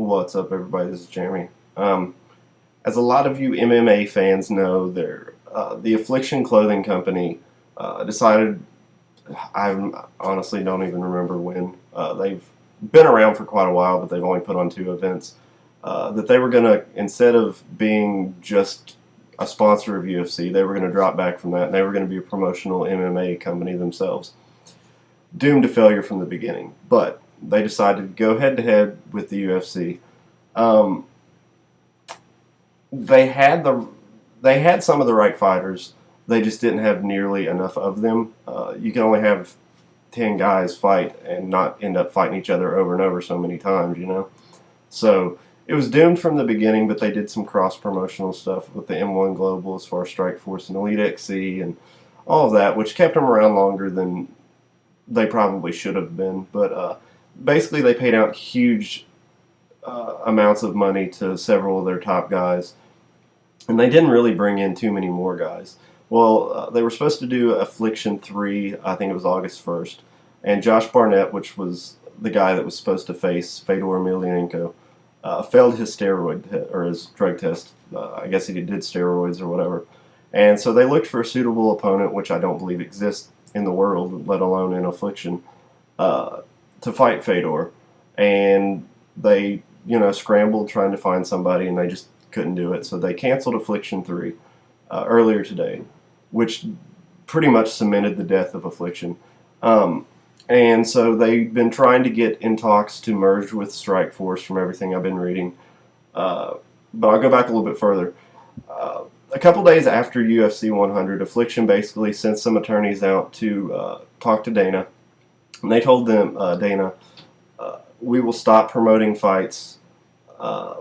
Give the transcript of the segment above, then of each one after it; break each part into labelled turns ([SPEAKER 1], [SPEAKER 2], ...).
[SPEAKER 1] What's up, everybody? This is Jeremy. As a lot of you MMA fans know, the Affliction clothing company decided, I honestly don't even remember when, they've been around for quite a while, but they've only put on 2 events, that they were going to, instead of being just a sponsor of UFC, they were going to drop back from that, and they were going to be a promotional MMA company themselves. Doomed to failure from the beginning, but they decided to go head-to-head with the UFC. Um, they had some of the right fighters. They just didn't have nearly enough of them. You can only have 10 guys fight and not end up fighting each other over and over so many times, you know. So it was doomed from the beginning, but they did some cross-promotional stuff with the M1 Global as far as Strikeforce and Elite XC and all of that, which kept them around longer than they probably should have been. But basically, they paid out huge amounts of money to several of their top guys, and they didn't really bring in too many more guys. Well, they were supposed to do Affliction 3, I think it was August 1st, and Josh Barnett, which was the guy that was supposed to face Fedor Emelianenko, failed his or his drug test. I guess he did steroids or whatever. And so they looked for a suitable opponent, which I don't believe exists in the world, let alone in Affliction, to fight Fedor. And they, scrambled trying to find somebody, and they just couldn't do it. So they canceled Affliction 3 earlier today, which pretty much cemented the death of Affliction. And so they've been trying to get in talks to merge with Strikeforce from everything I've been reading. But I'll go back a little bit further. A couple days after UFC 100, Affliction basically sent some attorneys out to talk to Dana. And they told them, Dana, we will stop promoting fights.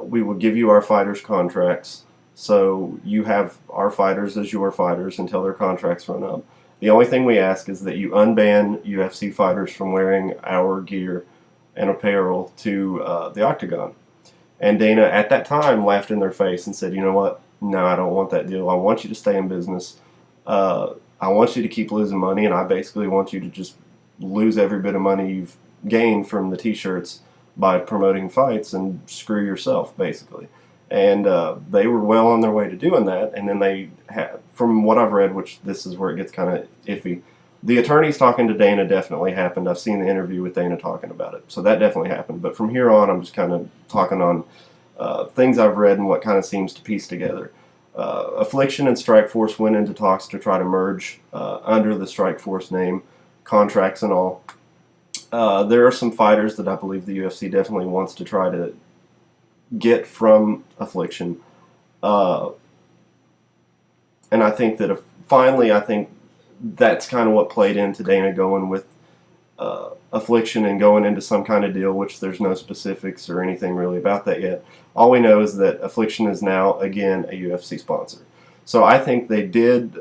[SPEAKER 1] We will give you our fighters' contracts. So you have our fighters as your fighters until their contracts run up. The only thing we ask is that you unban UFC fighters from wearing our gear and apparel to the octagon. And Dana, at that time, laughed in their face and said, you know what? No, I don't want that deal. I want you to stay in business. I want you to keep losing money, and I basically want you to just lose every bit of money you've gained from the T-shirts by promoting fights and screw yourself, basically. And they were well on their way to doing that, and then they had, from what I've read, which this is where it gets kind of iffy, the attorneys talking to Dana definitely happened. I've seen the interview with Dana talking about it, so that definitely happened. But from here on, I'm just kind of talking on things I've read and what kind of seems to piece together. Affliction and Strikeforce went into talks to try to merge under the Strikeforce name, contracts and all. There are some fighters that I believe the UFC definitely wants to try to get from Affliction. And I think that finally, I think that's kind of what played into Dana going with Affliction and going into some kind of deal, which there's no specifics or anything really about that yet. All we know is that Affliction is now, again, a UFC sponsor. So I think they did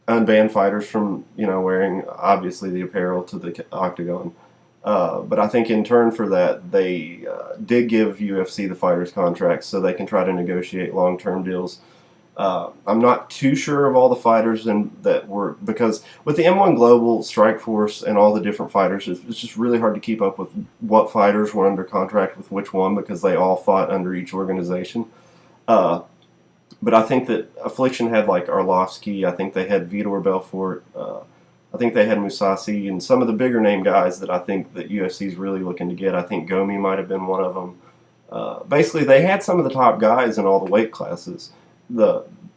[SPEAKER 1] unban fighters from, wearing, obviously, the apparel to the octagon. But I think in turn for that, they did give UFC the fighters' contracts so they can try to negotiate long-term deals. I'm not too sure of all the fighters because with the M1 Global, Strikeforce, and all the different fighters, it's just really hard to keep up with what fighters were under contract with which one because they all fought under each organization. But I think that Affliction had like Arlovsky, I think they had Vitor Belfort, I think they had Mousasi, and some of the bigger name guys that I think that UFC is really looking to get. I think Gomi might have been one of them. Basically, they had some of the top guys in all the weight classes.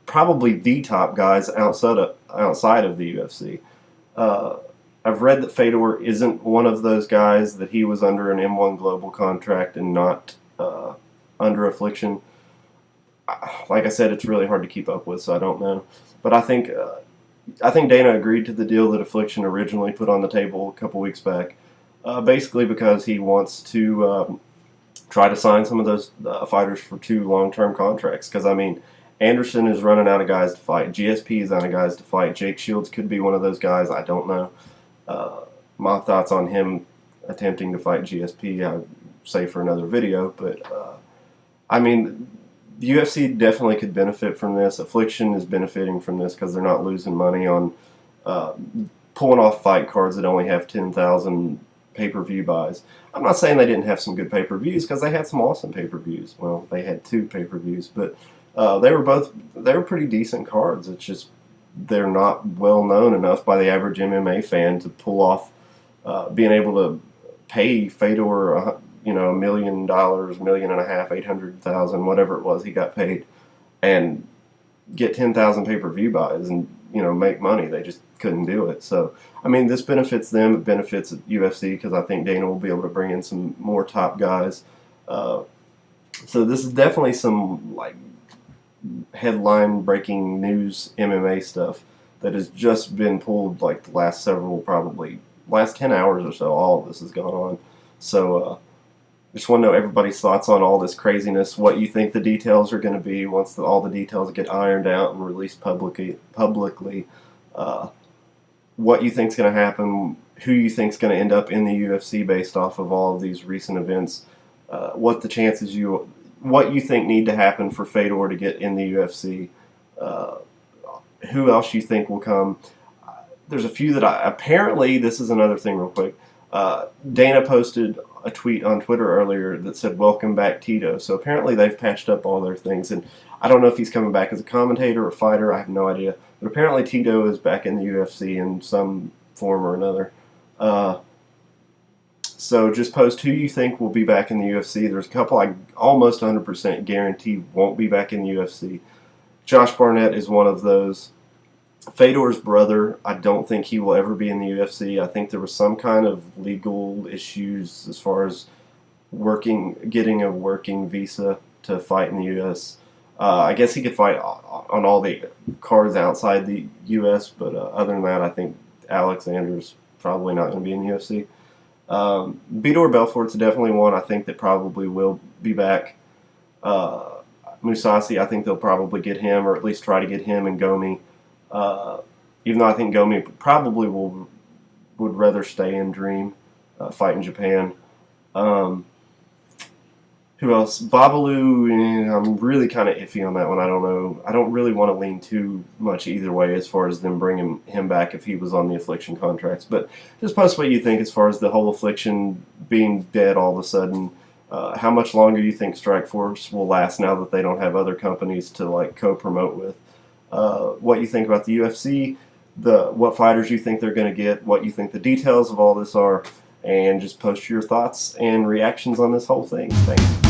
[SPEAKER 1] Probably the top guys outside of the UFC. I've read that Fedor isn't one of those guys, that he was under an M1 Global contract and not under Affliction. Like I said, it's really hard to keep up with, so I don't know. But I think Dana agreed to the deal that Affliction originally put on the table a couple weeks back, basically because he wants to try to sign some of those fighters for 2 long-term contracts. Because, I mean, Anderson is running out of guys to fight. GSP is out of guys to fight. Jake Shields could be one of those guys. I don't know. My thoughts on him attempting to fight GSP, I'd say for another video. But, I mean, the UFC definitely could benefit from this. Affliction is benefiting from this because they're not losing money on pulling off fight cards that only have 10,000 pay-per-view buys. I'm not saying they didn't have some good pay-per-views, because they had some awesome pay-per-views. Well, they had 2 pay-per-views, but they were pretty decent cards. It's just they're not well known enough by the average MMA fan to pull off being able to pay Fedor, $1 million, $1.5 million, 800,000, whatever it was he got paid, and get 10,000 pay-per-view buys and make money. They just couldn't do it. So I mean, this benefits them. It benefits UFC, because I think Dana will be able to bring in some more top guys. So this is definitely some like headline breaking news MMA stuff that has just been pulled like the last probably last 10 hours or so. All of this has gone on. So just want to know everybody's thoughts on all this craziness, what you think the details are going to be once all the details get ironed out and released publicly, what you think's going to happen, who you think's going to end up in the UFC based off of all of these recent events, what you think need to happen for Fedor to get in the UFC, who else you think will come. There's a few that apparently, this is another thing real quick, Dana posted a tweet on Twitter earlier that said, "Welcome back, Tito." So apparently they've patched up all their things, and I don't know if he's coming back as a commentator or fighter. I have no idea. But apparently Tito is back in the UFC in some form or another. So just post who you think will be back in the UFC. There's a couple I almost 100% guarantee won't be back in the UFC. Josh Barnett is one of those. Fedor's brother, I don't think he will ever be in the UFC. I think there was some kind of legal issues as far as getting a working visa to fight in the U.S. I guess he could fight on all the cards outside the U.S., but other than that, I think Alexander's probably not going to be in the UFC. Vitor Belfort's definitely one I think that probably will be back. Mousasi, I think they'll probably get him, or at least try to get him and Gomi. Even though I think Gomi probably would rather stay in Dream, fight in Japan. Who else? Babalu, I'm really kind of iffy on that one. I don't know. I don't really want to lean too much either way as far as them bringing him back if he was on the Affliction contracts. But just post what you think as far as the whole Affliction being dead all of a sudden. How much longer you think Strikeforce will last now that they don't have other companies to like co-promote with. What you think about the UFC, what fighters you think they're going to get, what you think the details of all this are, and just post your thoughts and reactions on this whole thing. Thanks.